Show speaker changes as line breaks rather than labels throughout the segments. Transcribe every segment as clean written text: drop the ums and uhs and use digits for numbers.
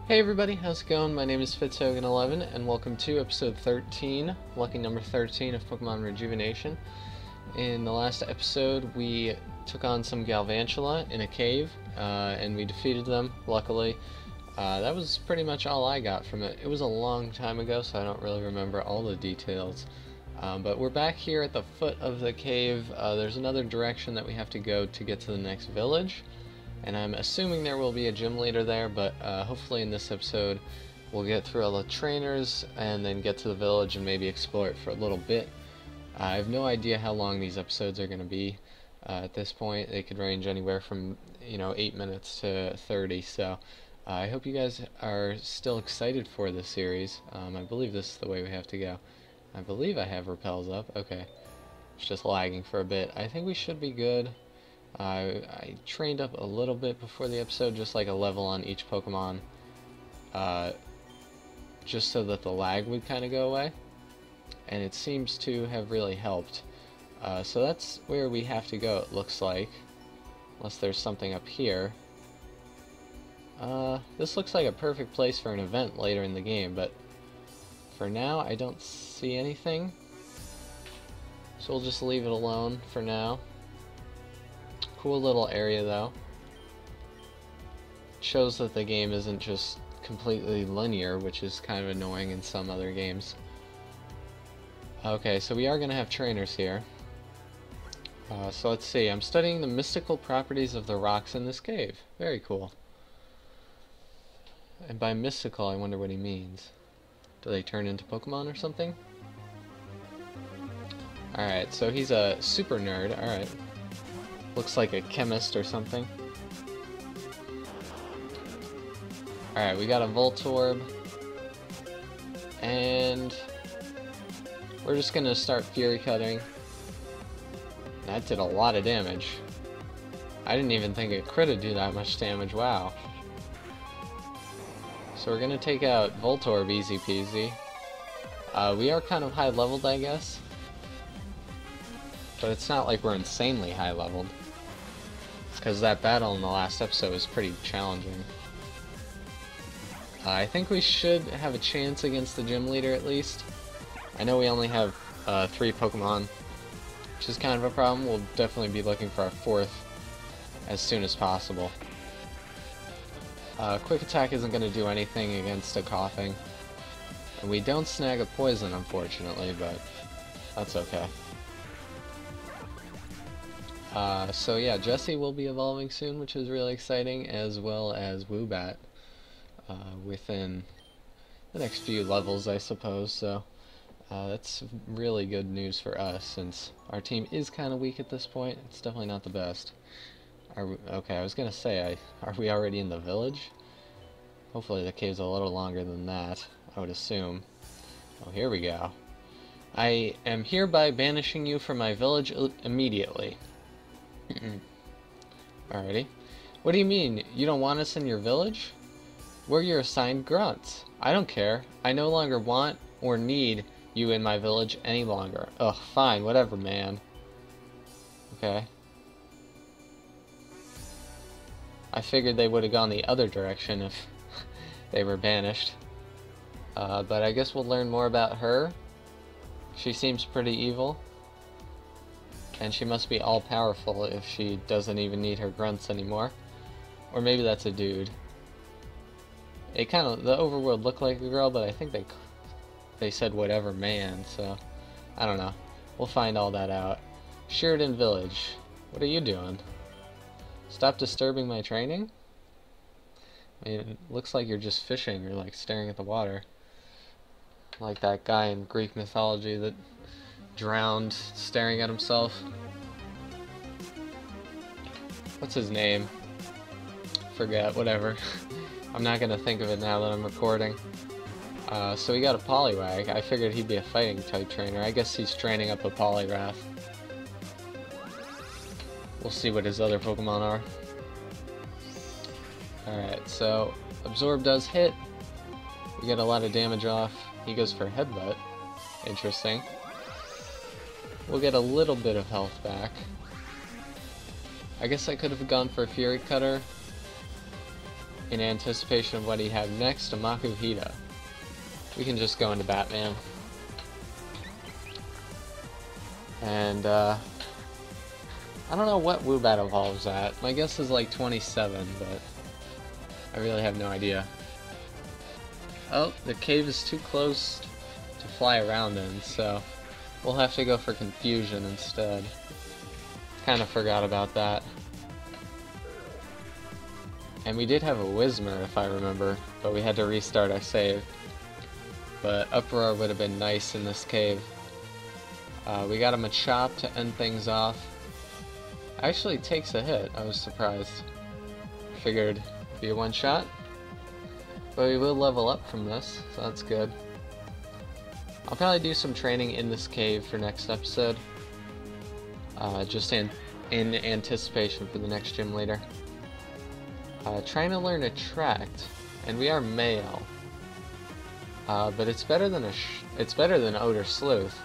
Hey everybody, how's it going? My name is Fitzhogan11 and welcome to episode 13, lucky number 13 of Pokemon Rejuvenation. In the last episode we took on some Galvantula in a cave and we defeated them, luckily. That was pretty much all I got from it. It was a long time ago, so I don't really remember all the details. But we're back here at the foot of the cave. There's another direction that we have to go to get to the next village. And I'm assuming there will be a gym leader there, but hopefully in this episode we'll get through all the trainers and then get to the village and maybe explore it for a little bit. I have no idea how long these episodes are going to be at this point. They could range anywhere from 8 minutes to 30, so I hope you guys are still excited for this series. I believe this is the way we have to go. I believe I have repels up. Okay, it's just lagging for a bit. I think we should be good. I trained up a little bit before the episode, just like a level on each Pokemon, just so that the lag would kind of go away, and it seems to have really helped. So that's where we have to go, it looks like, unless there's something up here. This looks like a perfect place for an event later in the game, but for now I don't see anything, so we'll just leave it alone for now. Cool little area though. Shows that the game isn't just completely linear, which is kind of annoying in some other games. Okay, so we are going to have trainers here. So let's see, I'm studying the mystical properties of the rocks in this cave. Very cool. And by mystical, I wonder what he means. Do they turn into Pokemon or something? Alright, so he's a super nerd, alright. Looks like a chemist or something. Alright, we got a Voltorb. And we're just gonna start Fury Cutting. That did a lot of damage. I didn't even think it could do that much damage, wow. So we're gonna take out Voltorb easy peasy. We are kind of high leveled, I guess. But it's not like we're insanely high leveled. Because that battle in the last episode was pretty challenging. I think we should have a chance against the gym leader at least. I know we only have 3 Pokemon, which is kind of a problem. We'll definitely be looking for our 4th as soon as possible. Quick Attack isn't going to do anything against a Coughing. And we don't snag a Poison, unfortunately, but that's okay. So yeah, Jessie will be evolving soon, which is really exciting, as well as Woobat within the next few levels, I suppose. So that's really good news for us, since our team is kind of weak at this point. It's definitely not the best. Okay, I was gonna say, are we already in the village? Hopefully the cave's a little longer than that, I would assume. Oh, here we go. I am hereby banishing you from my village immediately. Alrighty. What do you mean? You don't want us in your village? We're your assigned grunts. I don't care. I no longer want or need you in my village any longer. Ugh, fine, whatever, man. Okay. I figured they would have gone the other direction if they were banished. But I guess we'll learn more about her. She seems pretty evil. And she must be all-powerful if she doesn't even need her grunts anymore. Or maybe that's a dude. It kind of, the overworld looked like a girl, but I think they said whatever man, so I don't know. We'll find all that out. Sheridan Village. What are you doing? Stop disturbing my training? I mean, it looks like you're just fishing. You're like staring at the water. Like that guy in Greek mythology that drowned staring at himself. What's his name? Forget, whatever. I'm not gonna think of it now that I'm recording. So we got a Poliwag. I figured he'd be a fighting type trainer. I guess he's training up a Poliwrath. We'll see what his other Pokemon are. Alright, so Absorb does hit. We get a lot of damage off. He goes for Headbutt. Interesting. We'll get a little bit of health back. I guess I could have gone for Fury Cutter. in anticipation of what he had next, a Makuhita. We can just go into Batman. And, I don't know what Woobat evolves at. My guess is like 27, but I really have no idea. Oh, the cave is too close to fly around in, so we'll have to go for Confusion instead. Kind of forgot about that. And we did have a Whismer, if I remember, but we had to restart our save. But Uproar would have been nice in this cave. We got a Machop to end things off. Actually takes a hit, I was surprised. Figured it'd be a one-shot. But we will level up from this, so that's good. I'll probably do some training in this cave for next episode. Just in anticipation for the next gym leader. Trying to learn Attract, and we are male. But it's better than Odor Sleuth.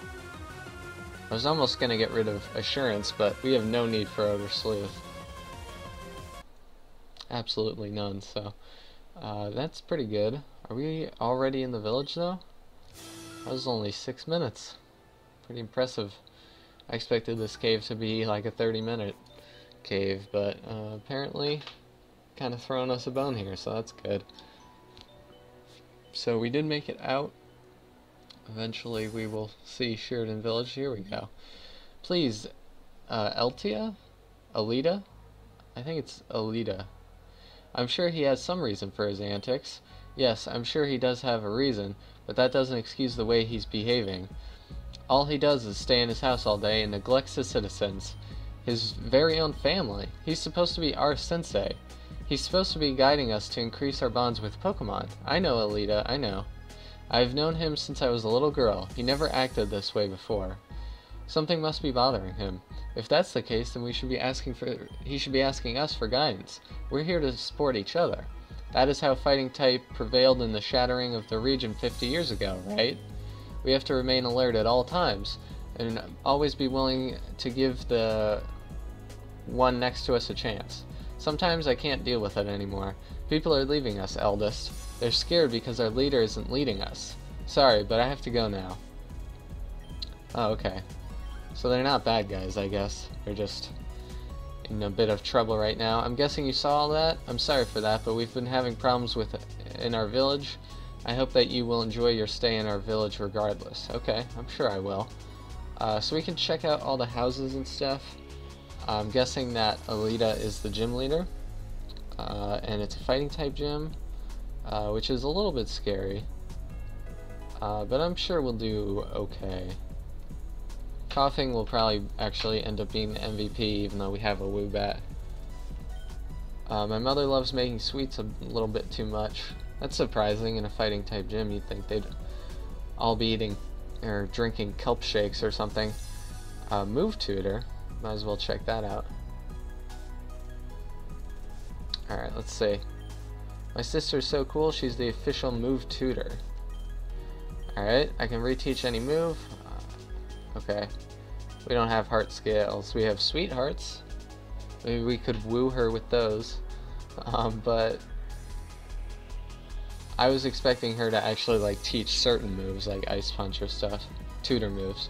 I was almost gonna get rid of Assurance, but we have no need for Odor Sleuth. Absolutely none, so that's pretty good. Are we already in the village though? That was only 6 minutes. Pretty impressive. I expected this cave to be like a 30-minute cave, but apparently kind of throwing us a bone here, so that's good. So we did make it out. Eventually we will see Sheridan Village. Here we go. Please, Eltia? Alita? I think it's Alita. I'm sure he has some reason for his antics. Yes, I'm sure he does have a reason, but that doesn't excuse the way he's behaving. All he does is stay in his house all day and neglects his citizens. His very own family. He's supposed to be our Sensei. He's supposed to be guiding us to increase our bonds with Pokemon. I know, Alita, I know. I've known him since I was a little girl. He never acted this way before. Something must be bothering him. If that's the case, then he should be asking us for guidance. We're here to support each other. That is how fighting type prevailed in the shattering of the region 50 years ago, right? We have to remain alert at all times, and always be willing to give the one next to us a chance. Sometimes I can't deal with it anymore. People are leaving us, eldest. They're scared because our leader isn't leading us. Sorry, but I have to go now. Oh, okay. So they're not bad guys, I guess. They're just in a bit of trouble right now. I'm guessing you saw all that? I'm sorry for that, but we've been having problems with it in our village. I hope that you will enjoy your stay in our village regardless. Okay, I'm sure I will. So we can check out all the houses and stuff. I'm guessing that Alita is the gym leader. And it's a fighting type gym, which is a little bit scary. But I'm sure we'll do okay. Coughing will probably actually end up being the MVP, even though we have a Woobat. My mother loves making sweets a little bit too much. That's surprising in a fighting type gym. You'd think they'd all be eating or drinking kelp shakes or something. Move tutor. Might as well check that out. Alright, let's see. My sister's so cool, she's the official move tutor. Alright, I can reteach any move. Okay. We don't have heart scales. We have sweethearts. Maybe we could woo her with those. But I was expecting her to actually like teach certain moves like Ice Punch or stuff. Tutor moves.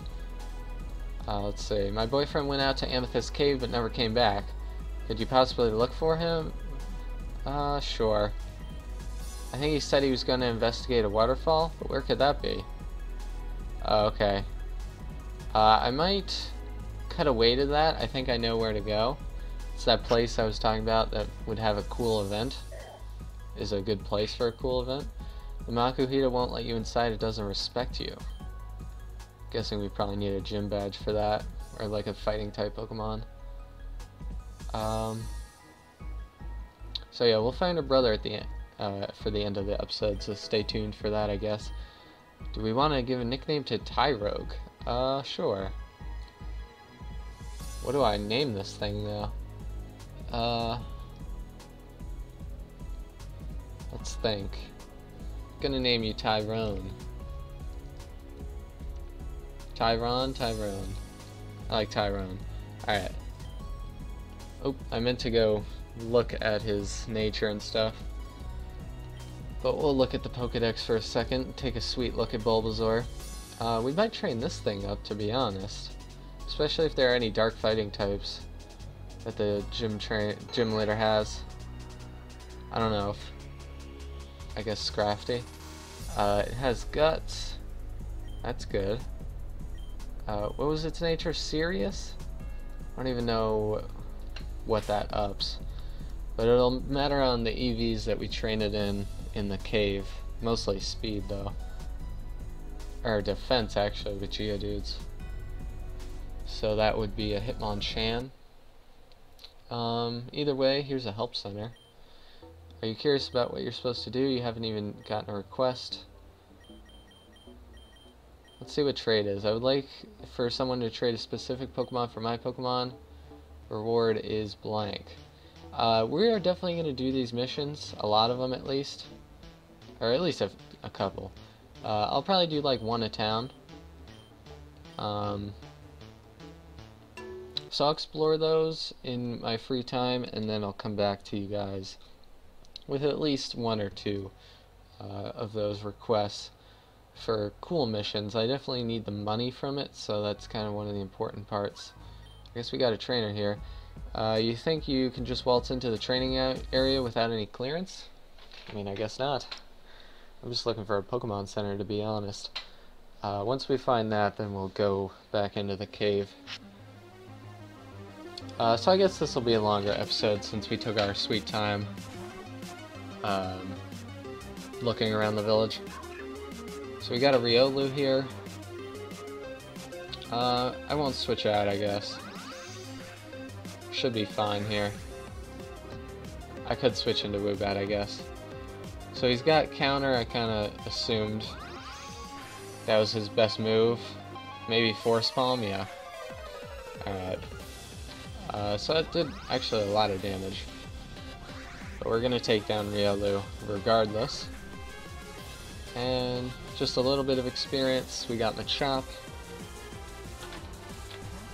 Let's see. My boyfriend went out to Amethyst Cave but never came back. Could you possibly look for him? Sure. I think he said he was going to investigate a waterfall, but where could that be? Okay. I might cut away to that. I think I know where to go. It's that place I was talking about that would have a cool event. Is a good place for a cool event. The Makuhita won't let you inside, it doesn't respect you. Guessing we probably need a gym badge for that, or like a fighting type Pokemon. So yeah, we'll find a brother at the end, for the end of the episode, so stay tuned for that, I guess. Do we want to give a nickname to Tyrogue? Sure. What do I name this thing, though? Let's think. I'm gonna name you Tyrone. Tyrone? I like Tyrone. Alright. Oh, I meant to go look at his nature and stuff. But we'll look at the Pokedex for a second, take a sweet look at Bulbasaur. We might train this thing up, to be honest. Especially if there are any dark fighting types that the gym leader has. I don't know if... I guess Scrafty. It has Guts. That's good. What was its nature? Serious? I don't even know what that ups. But it'll matter on the EVs that we train it in the cave. Mostly speed, though. Or defense, actually, with Geodudes. So that would be a Hitmonchan. Either way, here's a help center. Are you curious about what you're supposed to do? You haven't even gotten a request. Let's see what trade is. I would like for someone to trade a specific Pokemon for my Pokemon. Reward is blank. We are definitely going to do these missions, a lot of them at least. Or at least a couple. I'll probably do like one a town. So I'll explore those in my free time, and then I'll come back to you guys with at least one or two of those requests for cool missions. I definitely need the money from it, so that's kind of one of the important parts. I guess we got a trainer here. You think you can just waltz into the training area without any clearance? I mean, I guess not. I'm just looking for a Pokemon Center, to be honest. Once we find that, then we'll go back into the cave. So I guess this will be a longer episode since we took our sweet time looking around the village. So we got a Riolu here. I won't switch out, I guess. Should be fine here. I could switch into Woobat, I guess. So he's got counter. I kind of assumed that was his best move. Maybe Force Palm, yeah. Alright. So that did actually a lot of damage. But we're gonna take down Riolu regardless. And just a little bit of experience. We got Machop.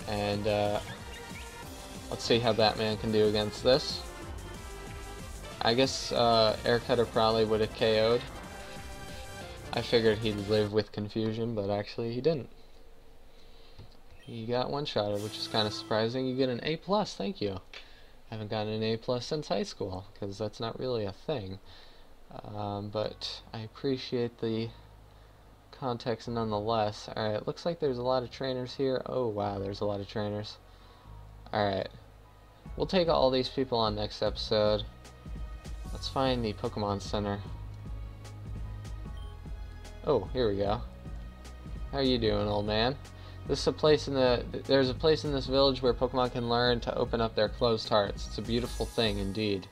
And let's see how Batman can do against this. I guess Air Cutter probably would have KO'd. I figured he'd live with confusion, but actually he didn't. He got one-shotted, which is kind of surprising. You get an A+, thank you. I haven't gotten an A+ since high school, because that's not really a thing. But I appreciate the context nonetheless. Alright, looks like there's a lot of trainers here. Oh wow, there's a lot of trainers. Alright, we'll take all these people on next episode. Let's find the Pokemon Center. Oh, here we go. How are you doing, old man? This is a place there's a place in this village where Pokemon can learn to open up their closed hearts. It's a beautiful thing indeed.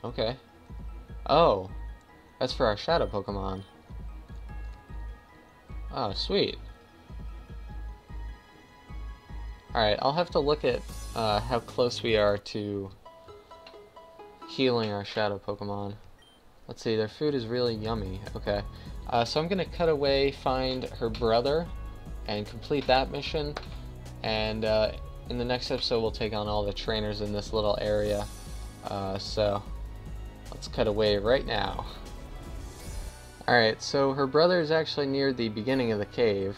Okay. Oh, that's for our shadow Pokemon. Oh, sweet. Alright, I'll have to look at how close we are to healing our shadow Pokemon. Let's see, their food is really yummy. Okay. So I'm gonna cut away, find her brother, and complete that mission. And in the next episode, we'll take on all the trainers in this little area. So let's cut away right now. Alright, so her brother is actually near the beginning of the cave.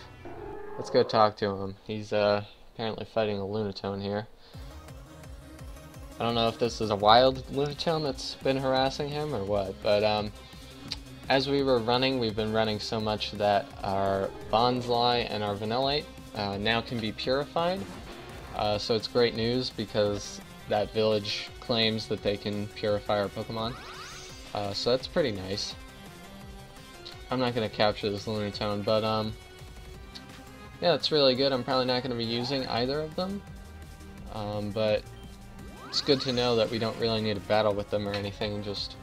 Let's go talk to him. He's apparently fighting a Lunatone here. I don't know if this is a wild Lunatone that's been harassing him or what, but as we were running, we've been running so much that our Bonsly and our Vanillite now can be purified. So it's great news because that village claims that they can purify our Pokemon. So that's pretty nice. I'm not going to capture this Lunatone, but yeah, it's really good. I'm probably not going to be using either of them, but it's good to know that we don't really need to battle with them or anything. Just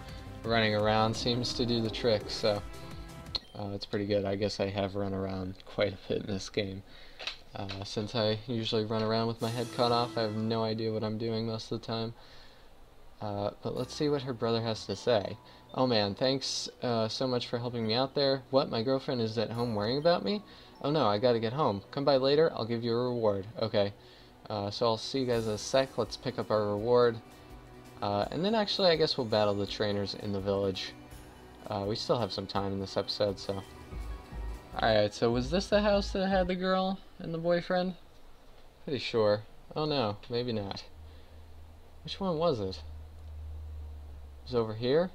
running around seems to do the trick, so it's pretty good. I guess I have run around quite a bit in this game. Since I usually run around with my head cut off, I have no idea what I'm doing most of the time. But let's see what her brother has to say. Oh man, thanks so much for helping me out there. What, my girlfriend is at home worrying about me? Oh no, I gotta get home. Come by later, I'll give you a reward. Okay, so I'll see you guys in a sec. Let's pick up our reward. And then actually I guess we'll battle the trainers in the village We still have some time in this episode, so... Alright, so was this the house that had the girl and the boyfriend? Pretty sure. Oh no, maybe not. Which one was it? It was over here?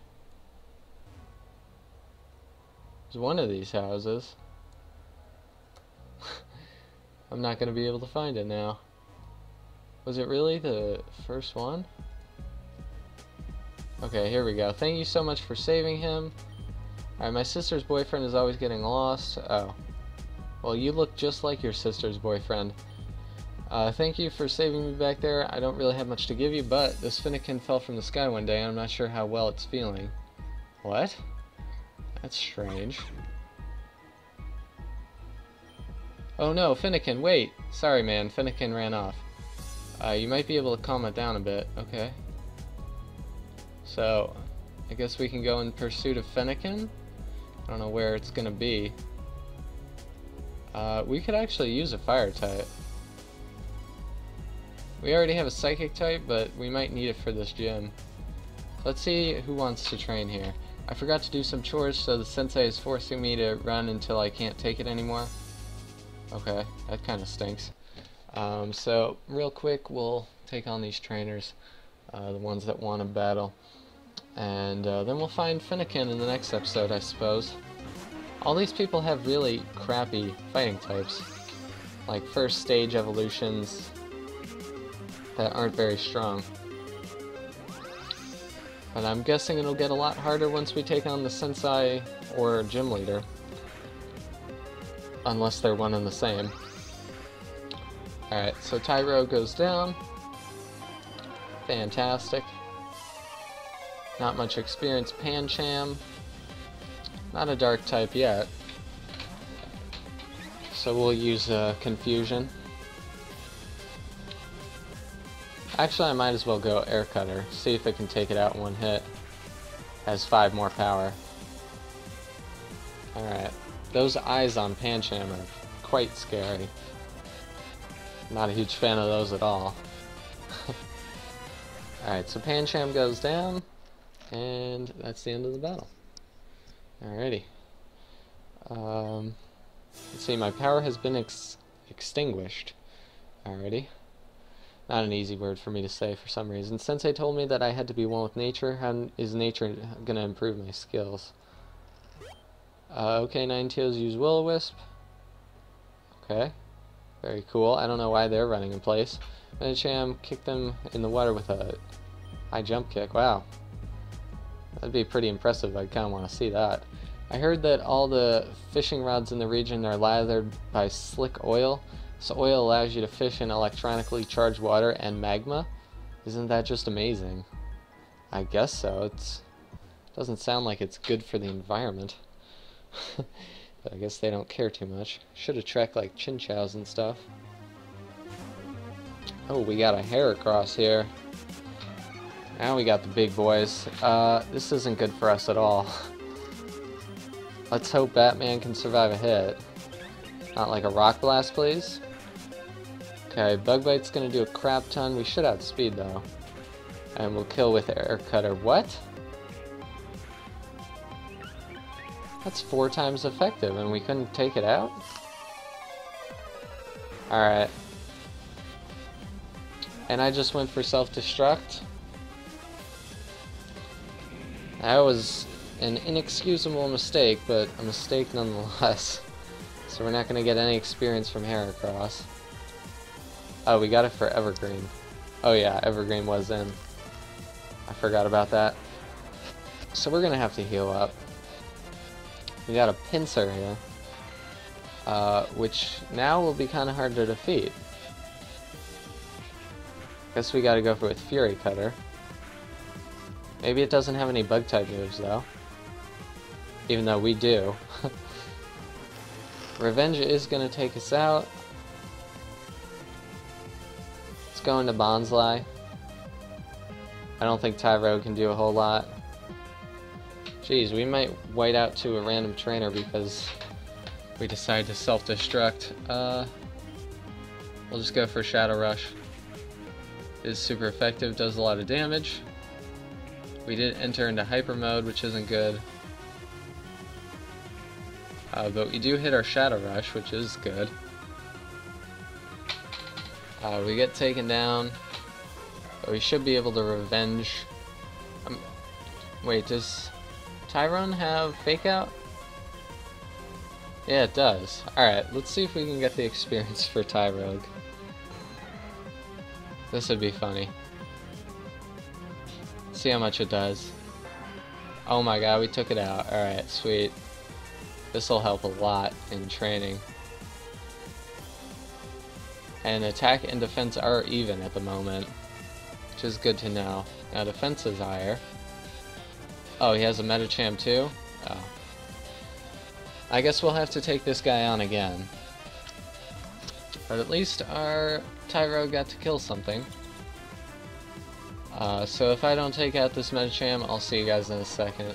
It was one of these houses. I'm not going to be able to find it now. Was it really the first one? Okay, here we go. Thank you so much for saving him. Alright, my sister's boyfriend is always getting lost. Oh. Well, you look just like your sister's boyfriend. Thank you for saving me back there. I don't really have much to give you, but this Finnegan fell from the sky one day and I'm not sure how well it's feeling. What? That's strange. Oh no, Finnegan, wait! Sorry man, Finnegan ran off. You might be able to calm it down a bit, okay? So, I guess we can go in pursuit of Finnegan? I don't know where it's gonna be. We could actually use a fire type. We already have a psychic type, but we might need it for this gym. Let's see who wants to train here. I forgot to do some chores, so the sensei is forcing me to run until I can't take it anymore. Okay, that kind of stinks. So, real quick, we'll take on these trainers, the ones that want to battle. And then we'll find Finnegan in the next episode, I suppose. All these people have really crappy fighting types. Like first stage evolutions that aren't very strong. But I'm guessing it'll get a lot harder once we take on the Sensei or gym leader. Unless they're one and the same. Alright, so Tyro goes down. Fantastic. Not much experience. Pancham. Not a dark type yet. So we'll use Confusion. Actually, I might as well go Air Cutter. See if it can take it out in one hit. Has 5 more power. Alright. Those eyes on Pancham are quite scary. Not a huge fan of those at all. Alright, so Pancham goes down. And that's the end of the battle. Alrighty. Let's see, my power has been extinguished. Alrighty. Not an easy word for me to say for some reason. Sensei told me that I had to be one with nature. How is nature gonna improve my skills? Okay, Ninetales use Will-O-Wisp. Okay. Very cool. I don't know why they're running in place. Medicham kicked them in the water with a high jump kick. Wow. That'd be pretty impressive. I kind of want to see that. I heard that all the fishing rods in the region are lathered by slick oil. So oil allows you to fish in electronically charged water and magma. Isn't that just amazing? I guess so. It doesn't sound like it's good for the environment. But I guess they don't care too much. Should attract like chinchows and stuff. Oh, we got a Heracross here. Now we got the big boys. This isn't good for us at all. Let's hope Batman can survive a hit. Not like a Rock Blast, please. Okay, Bug Bite's gonna do a crap ton. We should outspeed though. And we'll kill with Air Cutter. What? That's 4 times effective and we couldn't take it out? Alright. And I just went for self-destruct. That was an inexcusable mistake, but a mistake nonetheless. So we're not going to get any experience from Heracross. Oh, we got it for Evergreen. Oh yeah, Evergreen was in. I forgot about that. So we're going to have to heal up. We got a Pinsir here. Which now will be kind of hard to defeat. Guess we got to go for with Fury Cutter. Maybe it doesn't have any bug type moves though. Even though we do. Revenge is going to take us out. Let's go into Bonsly. I don't think Tyro can do a whole lot. Jeez, we might white out to a random trainer because we decide to self-destruct. We'll just go for Shadow Rush. It's super effective, does a lot of damage. We did enter into hyper mode, which isn't good. But we do hit our Shadow Rush, which is good. We get taken down, but we should be able to revenge. Wait, does Tyrone have Fake Out? Yeah, it does. Alright, let's see if we can get the experience for Tyrogue. This would be funny. See how much it does. Oh my god, we took it out. Alright, sweet. This will help a lot in training. And attack and defense are even at the moment, which is good to know. Now defense is higher. Oh, he has a Medicham too? Oh. I guess we'll have to take this guy on again. But at least our Tyro got to kill something. So if I don't take out this Medicham, I'll see you guys in a second.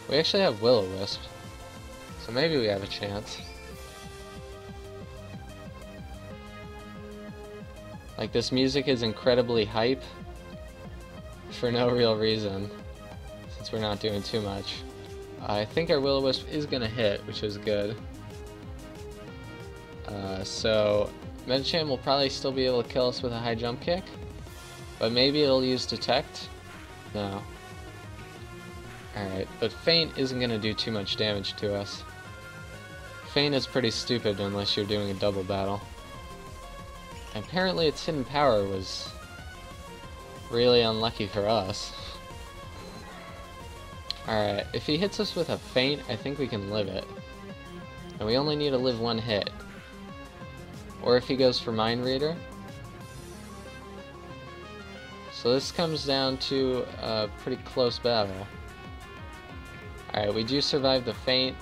We actually have Will-O-Wisp, so maybe we have a chance. Like, this music is incredibly hype for no real reason, since we're not doing too much. I think our Will-O-Wisp is gonna hit, which is good. So Medicham will probably still be able to kill us with a high jump kick, but maybe it'll use Detect? No. Alright, but Feint isn't gonna do too much damage to us. Feint is pretty stupid unless you're doing a double battle. And apparently its hidden power was really unlucky for us. Alright, if he hits us with a Feint, I think we can live it. And we only need to live one hit. Or if he goes for Mind Reader. So this comes down to a pretty close battle. Alright, we do survive the Feint,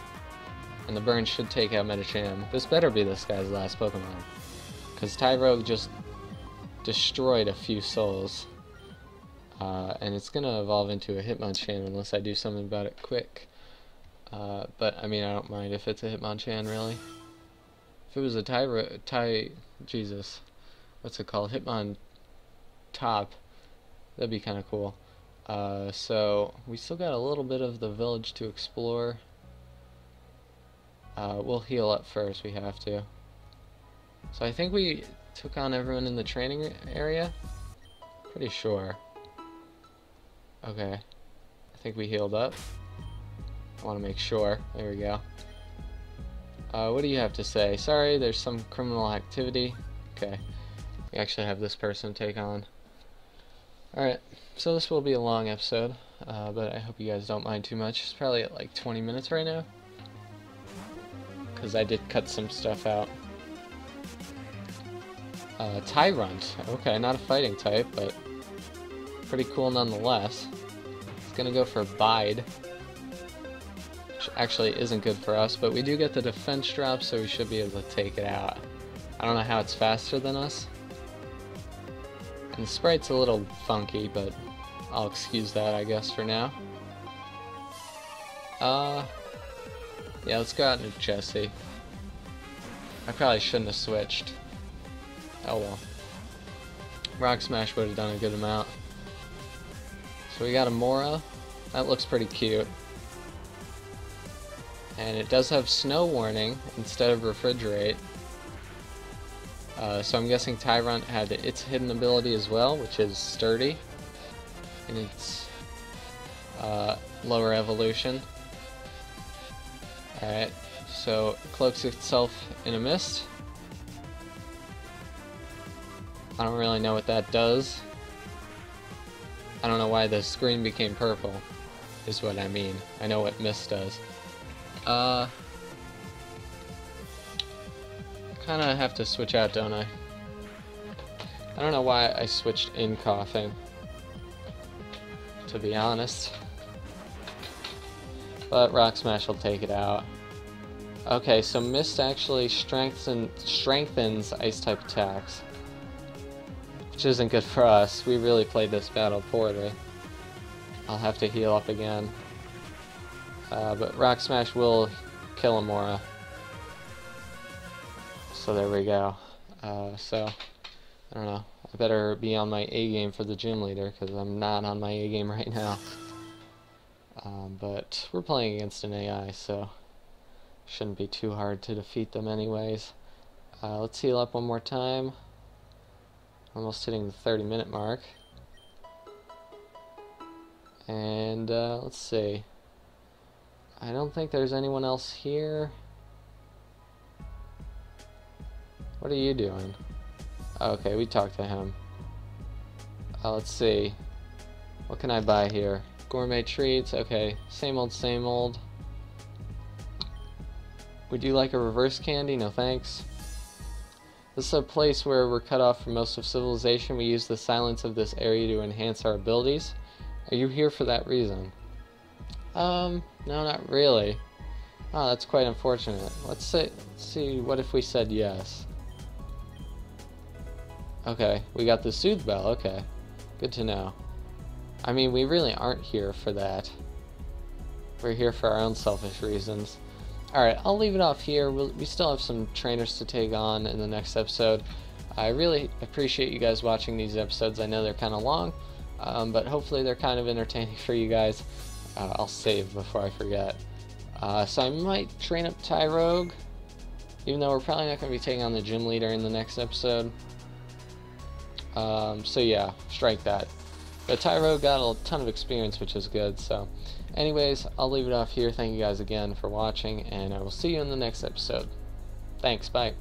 and the burn should take out Medicham. This better be this guy's last Pokemon, because Tyrogue just destroyed a few souls. And it's gonna evolve into a Hitmonchan unless I do something about it quick. But I mean, I don't mind if it's a Hitmonchan, really. If it was a Jesus, what's it called? Hitmon Top, that'd be kind of cool. So we still got a little bit of the village to explore. We'll heal up first, we have to. So I think we took on everyone in the training area? Pretty sure. Okay. I think we healed up. I want to make sure. There we go. What do you have to say? Sorry, there's some criminal activity. Okay. We actually have this person to take on. Alright, so this will be a long episode, but I hope you guys don't mind too much. It's probably at like 20 minutes right now, because I did cut some stuff out. Tyrunt. Okay, not a fighting type, but pretty cool nonetheless. It's gonna go for Bide, which actually isn't good for us, but we do get the defense drop, so we should be able to take it out. I don't know how it's faster than us. And the sprite's a little funky, but I'll excuse that, I guess, for now. Yeah, let's go out into Jesse. I probably shouldn't have switched. Oh well. Rock Smash would have done a good amount. So we got a Mora. That looks pretty cute. And it does have Snow Warning instead of Refrigerate. So I'm guessing Tyrunt had its hidden ability as well, which is Sturdy in its lower evolution. Alright, so it cloaks itself in a mist. I don't really know what that does. I don't know why the screen became purple, is what I mean. I know what mist does. Kinda have to switch out, don't I? I don't know why I switched in Coughing, to be honest. But Rock Smash will take it out. Okay, so Mist actually strengthens Ice-type attacks, which isn't good for us. We really played this battle poorly. I'll have to heal up again. But Rock Smash will kill Amora. So there we go. So, I don't know. I better be on my A game for the gym leader, because I'm not on my A game right now. But we're playing against an AI, so shouldn't be too hard to defeat them anyways. Let's heal up one more time. Almost hitting the 30-minute mark. And let's see. I don't think there's anyone else here. What are you doing? Okay, we talked to him. Let's see. What can I buy here? Gourmet treats. Okay, same old, same old. Would you like a reverse candy? No thanks. This is a place where we're cut off from most of civilization. We use the silence of this area to enhance our abilities. Are you here for that reason? No, not really. Oh, that's quite unfortunate. Let's see, what if we said yes? Okay, we got the soothe bell, okay. Good to know. I mean, we really aren't here for that. We're here for our own selfish reasons. Alright, I'll leave it off here. We still have some trainers to take on in the next episode. I really appreciate you guys watching these episodes. I know they're kind of long, but hopefully they're kind of entertaining for you guys. I'll save before I forget. So I might train up Tyrogue, even though we're probably not going to be taking on the gym leader in the next episode. So yeah, strike that. But Tyrogue got a ton of experience, which is good. So anyways, I'll leave it off here. Thank you guys again for watching, and I will see you in the next episode. Thanks, bye.